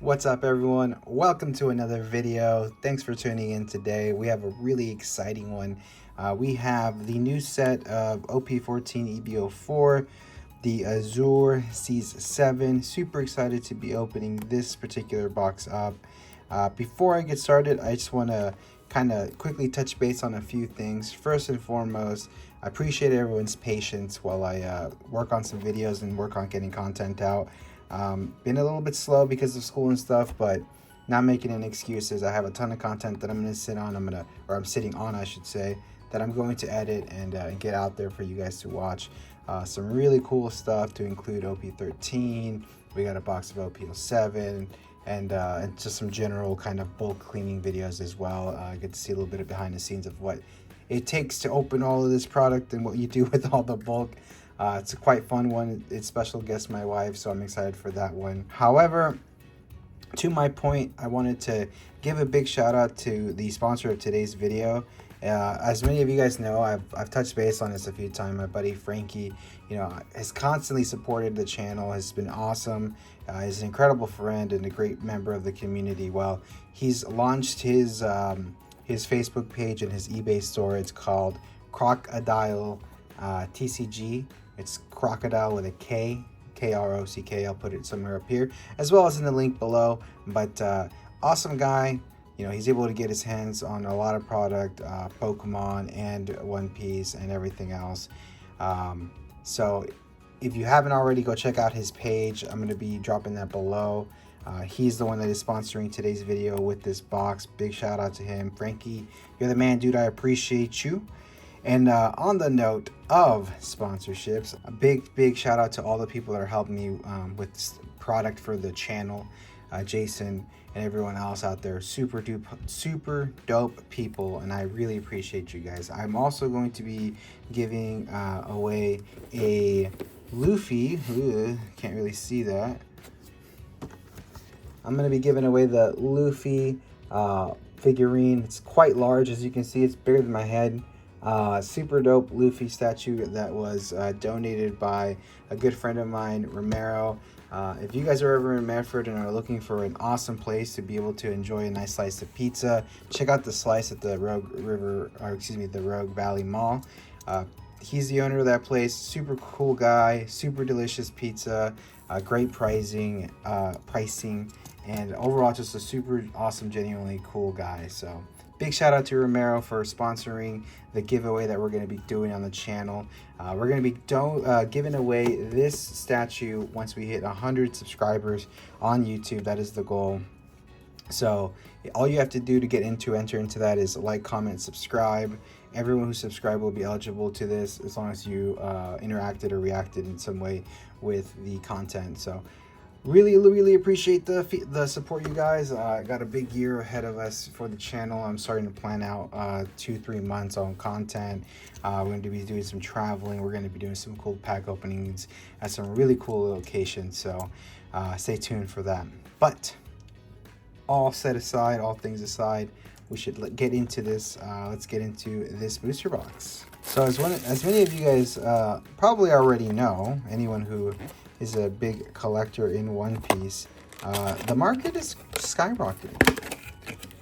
What's up, everyone? Welcome to another video. Thanks for tuning in today. We have a really exciting one. We have the new set of OP-14 EB04, the Azure Seas 7. Super excited to be opening this particular box up. Before I get started, I just want to kind of quickly touch base on a few things. First and foremost, I appreciate everyone's patience while I work on some videos and work on getting content out. Been a little bit slow because of school and stuff, but not making any excuses. I have a ton of content that I'm going to sit on. I'm sitting on, I should say, that I'm going to edit and get out there for you guys to watch. Some really cool stuff to include OP-13. We got a box of OP-07 and just some general kind of bulk cleaning videos as well. Get to see a little bit of behind the scenes of what it takes to open all of this product and what you do with all the bulk. It's a quite fun one. It's special guest my wife, so I'm excited for that one. However, to my point, I wanted to give a big shout out to the sponsor of today's video. As many of you guys know, I've touched base on this a few times. My buddy Frankie, has constantly supported the channel, has been awesome. He's an incredible friend and a great member of the community. Well, he's launched his Facebook page and his eBay store. It's called Krockodile TCG. It's crocodile with a K, K-R-O-C-K. I'll put it somewhere up here, as well as in the link below. But awesome guy. He's able to get his hands on a lot of product, Pokemon and One Piece and everything else. So if you haven't already, go check out his page. I'm going to be dropping that below. He's the one that is sponsoring today's video with this box. Big shout out to him. Frankie, you're the man, dude. I appreciate you. And on the note of sponsorships, a big shout out to all the people that are helping me with this product for the channel. Jason and everyone else out there, super dope people, and I really appreciate you guys. I'm also going to be giving away a Luffy. Can't really see that. I'm going to be giving away the Luffy figurine. It's quite large, as you can see. It's bigger than my head. Super dope Luffy statue that was donated by a good friend of mine, Romero. If you guys are ever in Medford and are looking for an awesome place to be able to enjoy a nice slice of pizza, check out the slice at the Rogue Valley Mall. He's the owner of that place. Super cool guy, super delicious pizza, great pricing, and overall just a super awesome, genuinely cool guy. So big shout out to Romero for sponsoring the giveaway that we're going to be doing on the channel. We're going to be giving away this statue once we hit 100 subscribers on YouTube. That is the goal. So all you have to do to enter into that is like, comment, subscribe. Everyone who subscribed will be eligible to this as long as you interacted or reacted in some way with the content. So really appreciate the support, you guys. Got a big year ahead of us for the channel. I'm starting to plan out 2-3 months on content. We're going to be doing some traveling. We're going to be doing some cool pack openings at some really cool locations, so stay tuned for that. But all things aside, we should get into this. Let's get into this booster box. So as many of you guys probably already know, anyone who is a big collector in One Piece, the market is skyrocketing.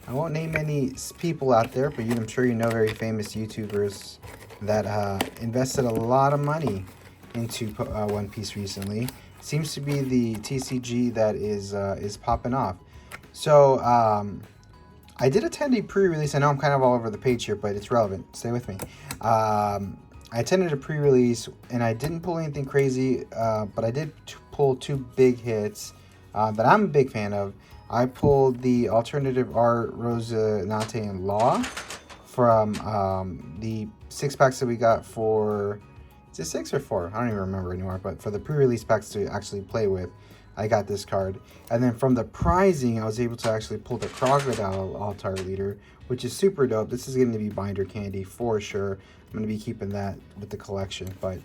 I won't name any people out there, but I'm sure you know very famous YouTubers that invested a lot of money into One Piece recently. Seems to be the TCG that is popping off. So I did attend a pre-release. I know I'm kind of all over the page here, but it's relevant. Stay with me. I attended a pre-release and I didn't pull anything crazy, but I did pull 2 big hits that I'm a big fan of. I pulled the alternative art Rosinante and Law from the 6 packs that we got for, is it 6 or 4? I don't even remember anymore, but for the pre-release packs to actually play with, I got this card. And then from the prizing, I was able to actually pull the Crocodile Altar Leader, which is super dope. This is going to be binder candy for sure. I'm going to be keeping that with the collection. But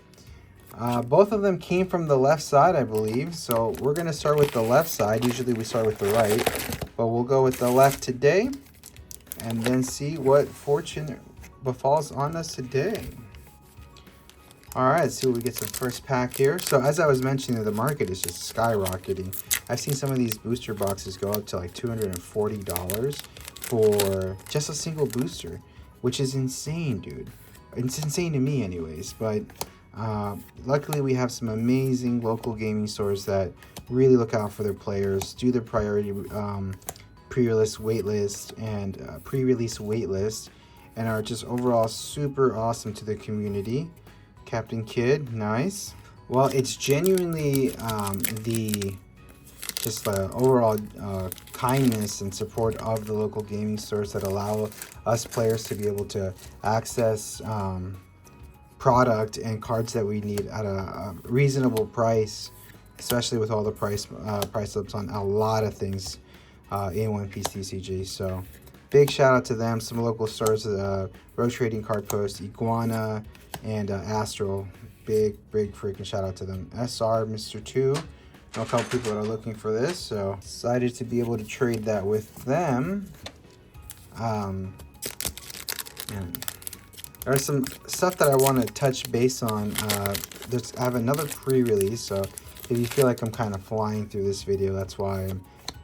both of them came from the left side, I believe. So we're going to start with the left side. Usually we start with the right, but we'll go with the left today and then see what fortune befalls on us today. All right, let's see what we get some first pack here. So as I was mentioning, the market is just skyrocketing. I've seen some of these booster boxes go up to like $240 for just a single booster, which is insane, dude. It's insane to me anyways, but luckily we have some amazing local gaming stores that really look out for their players, do their priority pre-release waitlist and pre-release waitlist, and are just overall super awesome to the community. Captain Kidd, nice. Well, it's genuinely the overall kindness and support of the local gaming stores that allow us players to be able to access product and cards that we need at a reasonable price, especially with all the price ups on a lot of things in One Piece TCG. So big shout out to them. Some local stores, Rotating Card Post, Iguana, and Astral. Big freaking shout out to them. SR Mr. 2. Know a couple people that are looking for this, so excited to be able to trade that with them. And there's some stuff that I want to touch base on. I have another pre-release, so if you feel like I'm kind of flying through this video, that's why I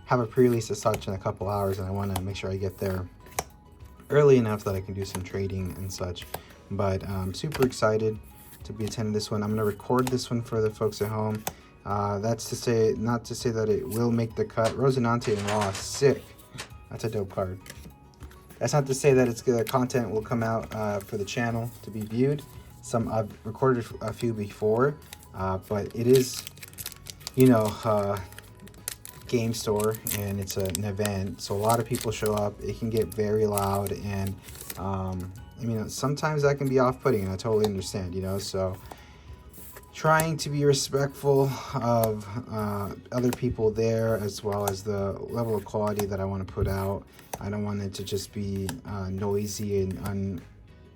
have a pre-release as such in a couple hours, and I want to make sure I get there early enough that I can do some trading and such. But I'm super excited to be attending this one. I'm going to record this one for the folks at home. That's to say, not to say that it will make the cut. Rosinante and Raw, sick. That's a dope card. That's not to say that it's good. Content will come out for the channel to be viewed. Some I've recorded a few before, but it is, you know, game store and it's an event, so a lot of people show up. It can get very loud, and I mean, sometimes that can be off-putting, and I totally understand, you know. So trying to be respectful of other people there, as well as the level of quality that I want to put out. I don't want it to just be noisy and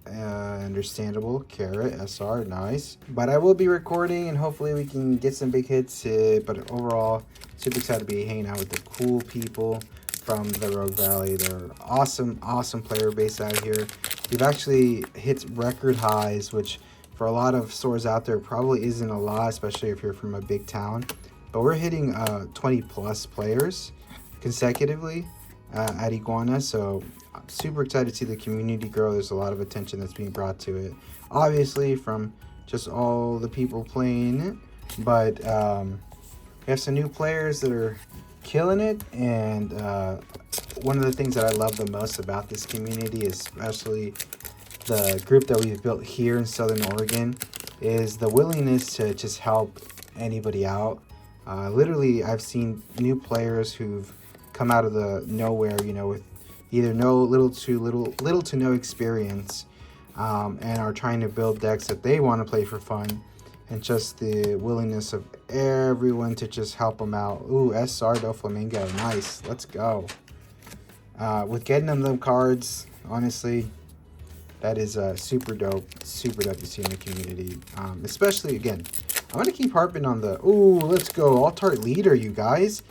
understandable. Carrot, SR, nice. But I will be recording, and hopefully we can get some big hits. But overall, super excited to be hanging out with the cool people from the Rogue Valley. They're awesome player base out here. We've actually hit record highs, which for a lot of stores out there probably isn't a lot, especially if you're from a big town. But we're hitting 20 plus players consecutively at Iguana, so I'm super excited to see the community grow. There's a lot of attention that's being brought to it, obviously from just all the people playing it, but we have some new players that are killing it. And one of the things that I love the most about this community, especially the group that we've built here in Southern Oregon, is the willingness to just help anybody out. Literally, I've seen new players who've come out of the nowhere, you know, with either little to no experience, and are trying to build decks that they want to play for fun, and just the willingness of everyone to just help them out. Ooh, SR Doflamingo, nice, let's go. With getting them cards, honestly, that is super dope to see in the community. Especially, again, I'm going to keep harping on the, ooh, let's go, Alt-Art Leader, you guys.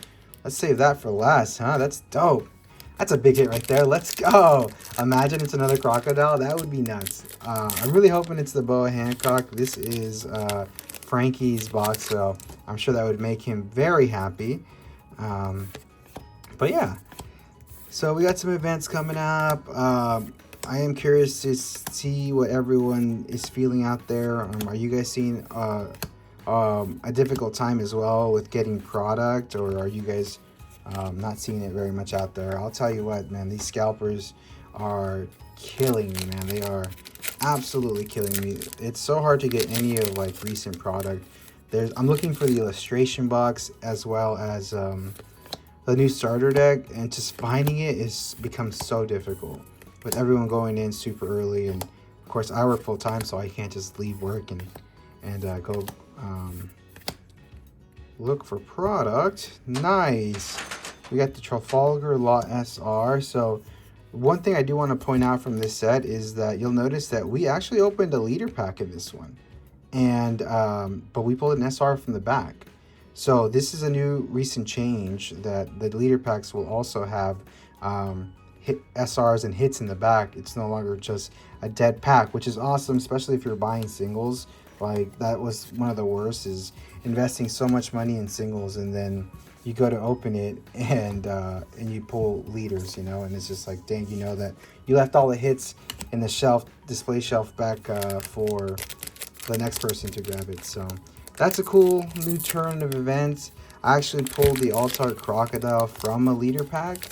Let's save that for last, huh? That's dope. That's a big hit right there. Let's go. Imagine it's another crocodile. That would be nuts. I'm really hoping it's the Boa Hancock. This is Frankie's box, so I'm sure that would make him very happy. But yeah, so we got some events coming up. I am curious to see what everyone is feeling out there. Are you guys seeing a difficult time as well with getting product, or are you guys not seeing it very much out there? I'll tell you what, man, these scalpers are killing me, man. They are absolutely killing me. It's so hard to get any of like recent product. I'm looking for the illustration box as well as the new starter deck, and just finding it is becomes so difficult with everyone going in super early. And of course I work full time, so I can't just leave work and go look for product. Nice. We got the Trafalgar Law SR. So one thing I do want to point out from this set is that you'll notice that we actually opened a leader pack in this one, and but we pulled an SR from the back. So this is a new recent change, that the leader packs will also have SRs and hits in the back. It's no longer just a dead pack, which is awesome, especially if you're buying singles. Like, that was one of the worst, is investing so much money in singles and then you go to open it and you pull leaders, you know, and it's just like, dang, you know that you left all the hits in the shelf, display shelf back for the next person to grab it. So that's a cool new turn of events. I actually pulled the Altart Crocodile from a leader pack.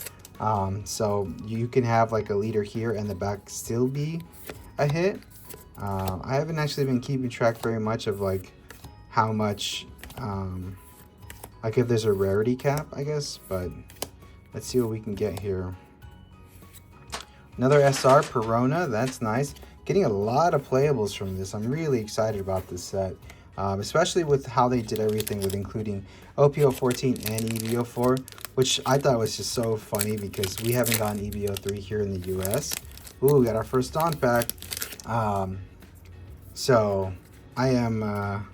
So you can have like a leader here and the back still be a hit. I haven't actually been keeping track very much of like how much, like if there's a rarity cap, I guess, but let's see what we can get here. Another SR Perona, that's nice. Getting a lot of playables from this. I'm really excited about this set, especially with how they did everything with including OP-14 and EB04, which I thought was just so funny because we haven't gotten EB03 here in the US. Ooh, we got our first Dawn pack. So I am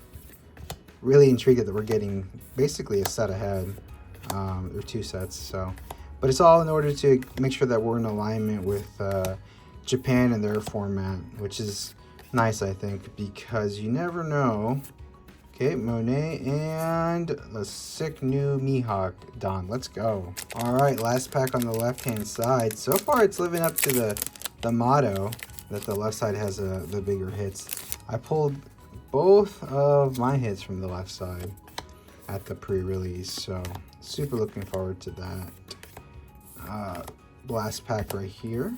really intrigued that we're getting basically a set ahead, or two sets. So, but it's all in order to make sure that we're in alignment with Japan and their format, which is nice, I think, because you never know. Okay, Monet and the sick new Mihawk Dawn. Let's go. All right, last pack on the left-hand side. So far, it's living up to the motto that the left side has the bigger hits. I pulled both of my hits from the left side at the pre-release, so super looking forward to that. Blast pack right here.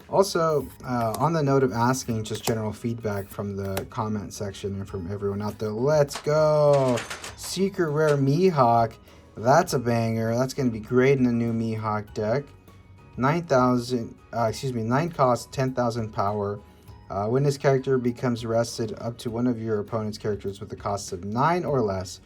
Also, on the note of asking just general feedback from the comment section and from everyone out there, let's go! Secret Rare Mihawk. That's a banger. That's going to be great in the new Mihawk deck. 9,000, 9 cost, 10,000 power. When this character becomes rested, up to one of your opponent's characters with a cost of 9 or less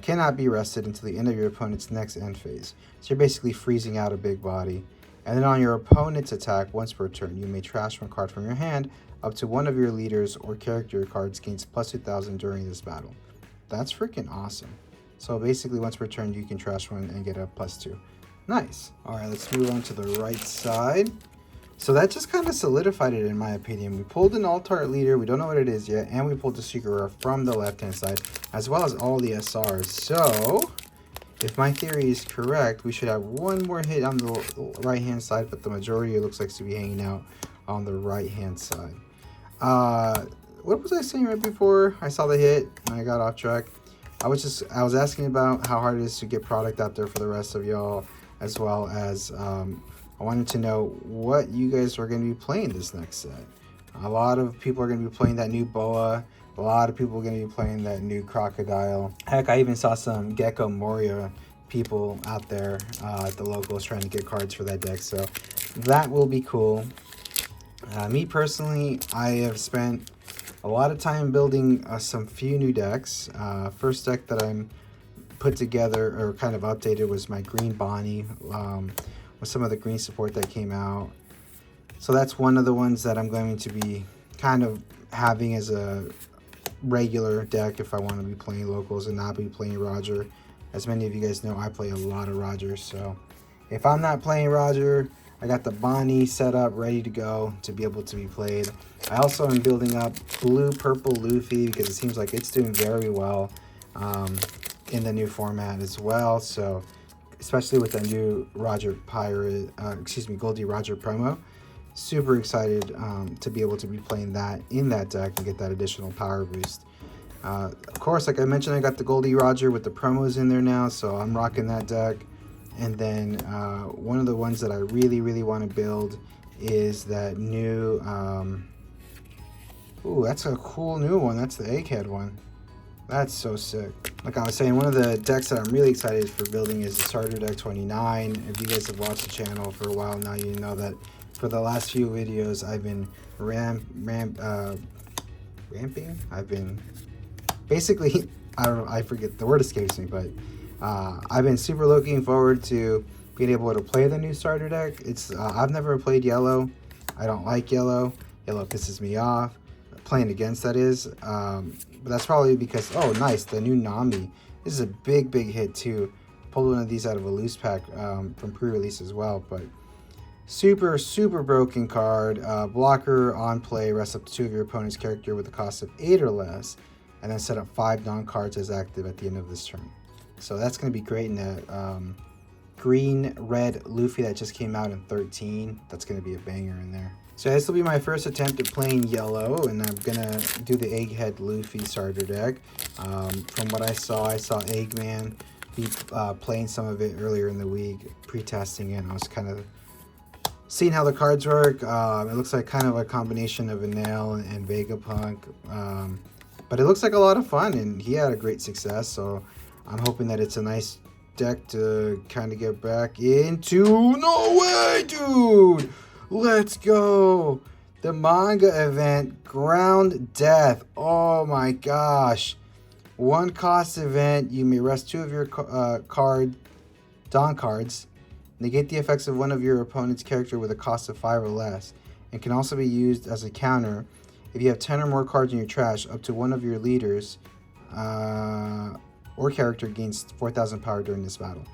cannot be rested until the end of your opponent's next end phase. So you're basically freezing out a big body. And then on your opponent's attack, once per turn, you may trash one card from your hand. Up to one of your leaders or character cards gains plus 2,000 during this battle. That's freaking awesome. So basically, once per turn, you can trash one and get a +2. Nice. All right, let's move on to the right side. So that just kind of solidified it, in my opinion. We pulled an Altart leader. We don't know what it is yet. And we pulled the secret rare from the left-hand side, as well as all the SRs. So if my theory is correct, we should have one more hit on the right-hand side, but the majority, it looks like, to be hanging out on the right-hand side. What was I saying right before I saw the hit and I got off track? I was asking about how hard it is to get product out there for the rest of y'all, as well as I wanted to know what you guys are going to be playing this next set. A lot of people are going to be playing that new Boa. A lot of people are going to be playing that new Crocodile. Heck, I even saw some Gecko Moria people out there at the locals trying to get cards for that deck. So that will be cool. Me personally, I have spent a lot of time building some few new decks. First deck that I'm put together or kind of updated was my Green Bonnie, with some of the green support that came out. So that's one of the ones that I'm going to be kind of having as a regular deck if I want to be playing locals and not be playing Roger. As many of you guys know, I play a lot of Roger, so if I'm not playing Roger, I got the Bonnie set up ready to go to be able to be played. I also am building up blue-purple Luffy because it seems like it's doing very well in the new format as well. So especially with the new Roger Pirate, Goldie Roger promo. Super excited to be able to be playing that in that deck and get that additional power boost. Of course, like I mentioned, I got the Goldie Roger with the promos in there now, so I'm rocking that deck. And then one of the ones that I really want to build is that new, ooh, that's a cool new one. That's the Egghead one. That's so sick. Like I was saying, one of the decks that I'm really excited for building is the Starter Deck 29. If you guys have watched the channel for a while now, you know that for the last few videos, I've been ramping. I've been basically, I forget, the word escapes me, but I've been super looking forward to being able to play the new starter deck. It's I've never played yellow. I don't like yellow. Yellow pisses me off. Playing against, that is. But that's probably because, oh, nice, the new Nami. This is a big hit too. Pulled one of these out of a loose pack from pre-release as well. But Super broken card. Blocker on play, rest up to 2 of your opponent's character with a cost of 8 or less, and then set up 5 non-cards as active at the end of this turn. So that's going to be great in that green-red Luffy that just came out in 13. That's going to be a banger in there. So this will be my first attempt at playing yellow, and I'm going to do the Egghead Luffy starter deck. From what I saw Eggman be playing some of it earlier in the week, pre-testing it, and I was kind of seeing how the cards work. It looks like kind of a combination of Enel and Vegapunk, but it looks like a lot of fun, and he had a great success, so I'm hoping that it's a nice deck to kind of get back into. No way, dude! Let's go! The manga event, Ground Death. Oh my gosh. 1 cost event. You may rest 2 of your Dawn cards. Negate the effects of one of your opponent's character with a cost of 5 or less. And can also be used as a counter if you have 10 or more cards in your trash. Up to one of your leaders or character gains 4,000 power during this battle.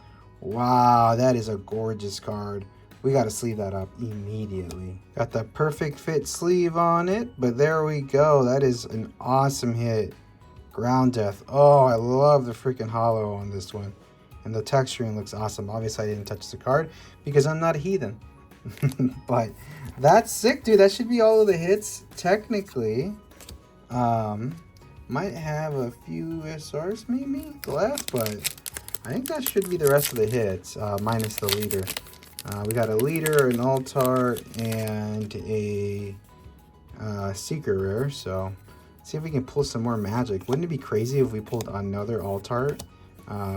Wow, that is a gorgeous card. We got to sleeve that up immediately. Got the perfect fit sleeve on it, but there we go. That is an awesome hit. Ground Death. Oh, I love the freaking holo on this one. And the texturing looks awesome. Obviously, I didn't touch the card because I'm not a heathen. But that's sick, dude. That should be all of the hits. Technically, might have a few SRs maybe left, but I think that should be the rest of the hits, minus the leader. We got a leader, an altar, and a secret rare. So see if we can pull some more magic. Wouldn't it be crazy if we pulled another altar?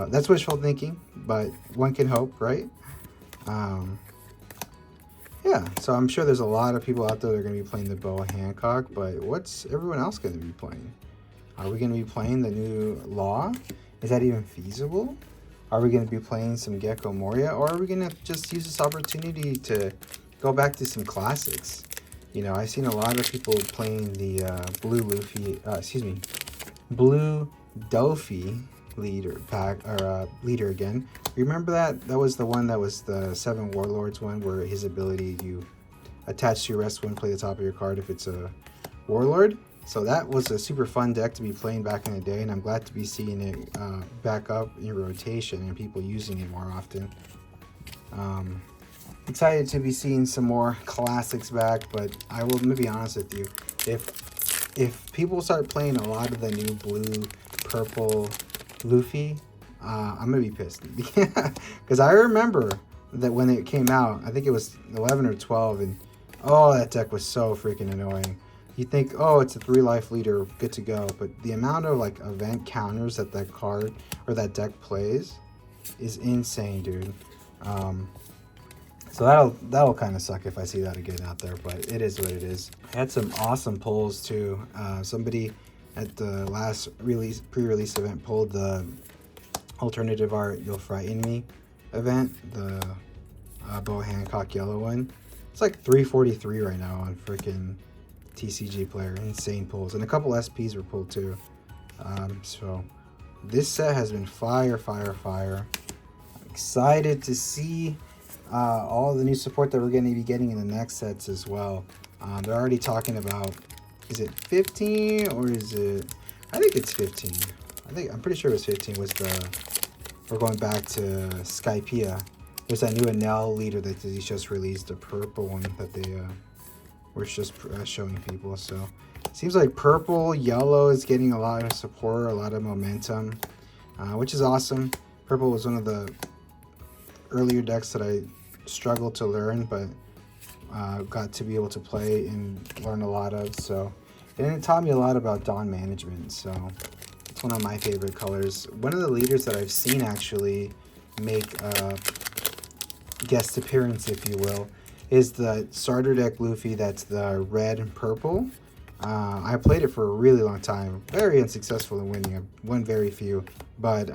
That's wishful thinking, but one can hope, right? Yeah, so I'm sure there's a lot of people out there that are going to be playing the Boa Hancock, but what's everyone else going to be playing? Are we going to be playing the new Law? Is that even feasible? Are we going to be playing some Gecko Moria, or are we going to just use this opportunity to go back to some classics? You know, I've seen a lot of people playing the Blue Luffy, Blue Doffy leader pack, or leader again. Remember that? That was the one that was the 7 Warlords one, where his ability, you attach to your rest one, play the top of your card if it's a Warlord. So that was a super fun deck to be playing back in the day, and I'm glad to be seeing it back up in rotation and people using it more often. Excited to be seeing some more classics back, but I will be honest with you, if people start playing a lot of the new blue, purple Luffy, I'm gonna be pissed. Because I remember that when it came out, I think it was 11 or 12, and oh, that deck was so freaking annoying. You think, oh, it's a 3-life leader, good to go, but the amount of like event counters that that card or that deck plays is insane, dude. So that'll kind of suck if I see that again out there, but it is what it is. I had some awesome pulls too. Somebody at the last pre-release event pulled the alternative art You'll Frighten Me event, the Boa Hancock yellow one. It's like 343 right now on freaking TCG Player. Insane pulls, and a couple SPs were pulled too. So this set has been fire. I'm excited to see all the new support that we're going to be getting in the next sets as well. They're already talking about, is it 15 or is it, I think it's 15. I'm pretty sure it was 15 was we're going back to Skypiea. There's that new Enel leader that he just released, the purple one that they were just showing people. So it seems like purple, yellow is getting a lot of support, a lot of momentum, which is awesome. Purple was one of the earlier decks that I struggled to learn, but got to be able to play and learn a lot of. So, and it taught me a lot about Dawn management. So it's one of my favorite colors. One of the leaders that I've seen actually make a guest appearance, if you will, is the starter deck Luffy that's the red and purple. I played it for a really long time. Very unsuccessful in winning. I won very few. But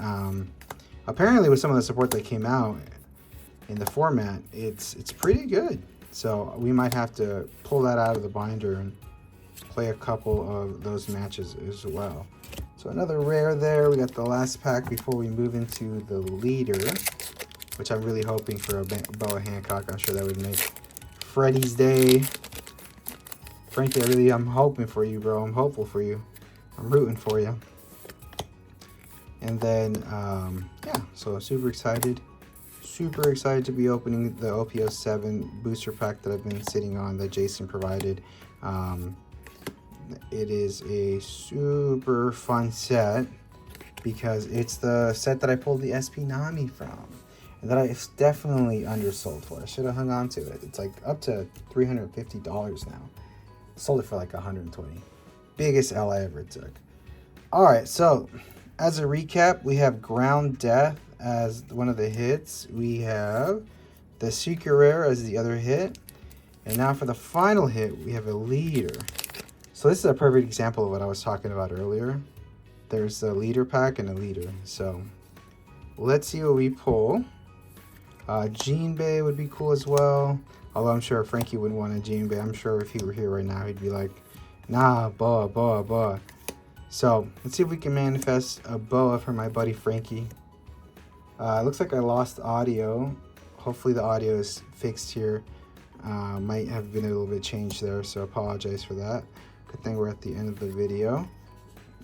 apparently with some of the support that came out in the format, it's pretty good. So we might have to pull that out of the binder and play a couple of those matches as well. So another rare there. We got the last pack before we move into the leader, which I'm really hoping for a Boa Hancock. I'm sure that would make Freddy's Day. Frankie, I'm hoping for you, bro. I'm hopeful for you. I'm rooting for you. And then, yeah, so super excited. Super excited to be opening the OP-07 booster pack that I've been sitting on that Jason provided. It is a super fun set because it's the set that I pulled the SP Nami from. And that it's definitely undersold for. I should have hung on to it. It's like up to $350 now. Sold it for like $120. Biggest L I ever took. Alright, so as a recap, we have Ground Death as one of the hits. We have the Secret Rare as the other hit. And now for the final hit, we have a Leader. So this is a perfect example of what I was talking about earlier. There's a Leader pack and a Leader. So let's see what we pull. Gene Bay would be cool as well. Although I'm sure Frankie wouldn't want a Gene Bay. I'm sure if he were here right now, he'd be like, nah, boa. So let's see if we can manifest a boa for my buddy Frankie. It looks like I lost audio. Hopefully the audio is fixed here. Might have been a little bit changed there, so apologize for that. Good thing we're at the end of the video.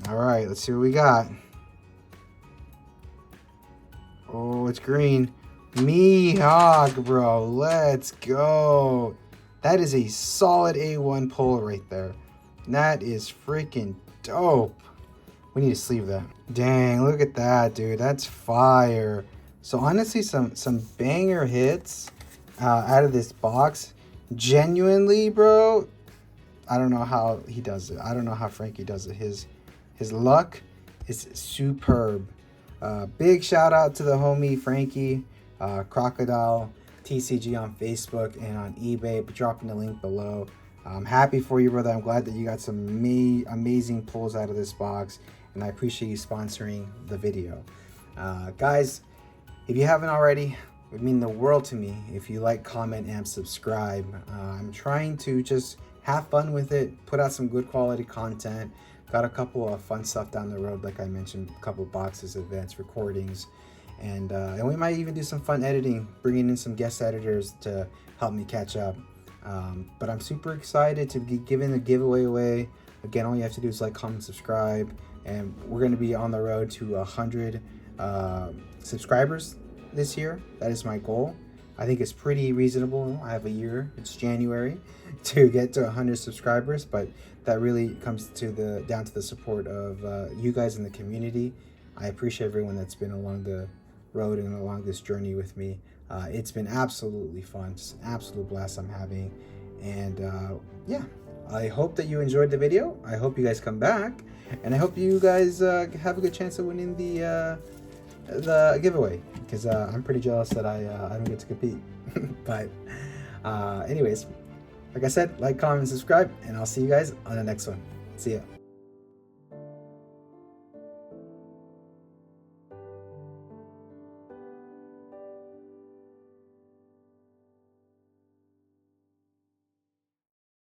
All right, let's see what we got. Oh, it's green. Mihawk, bro. Let's go. That is a solid A1 pull right there. That is freaking dope. We need to sleeve that. Dang, look at that, dude. That's fire. So honestly, some banger hits out of this box. Genuinely, bro, I don't know how he does it. I don't know how Frankie does it. His luck is superb. Big shout out to the homie Frankie, Crocodile TCG on Facebook and on eBay. Dropping the link below. I'm happy for you, brother. I'm glad that you got some amazing pulls out of this box, and I appreciate you sponsoring the video. Guys, if you haven't already, it would mean the world to me if you like, comment, and subscribe. I'm trying to just have fun with it, put out some good quality content. Got a couple of fun stuff down the road, like I mentioned, a couple boxes, advanced recordings, and we might even do some fun editing, bringing in some guest editors to help me catch up. But I'm super excited to be giving the giveaway away. Again, all you have to do is like, comment, subscribe, and we're going to be on the road to 100 subscribers this year. That is my goal. I think it's pretty reasonable. I have a year, it's January, to get to 100 subscribers, but that really comes to down to the support of you guys in the community. I appreciate everyone that's been along the road and along this journey with me. It's been absolutely fun, just an absolute blast I'm having. And yeah, I hope that you enjoyed the video. I hope you guys come back, and I hope you guys have a good chance of winning the giveaway, because I'm pretty jealous that I don't get to compete. But anyways, like I said, like, comment, and subscribe, and I'll see you guys on the next one. See ya.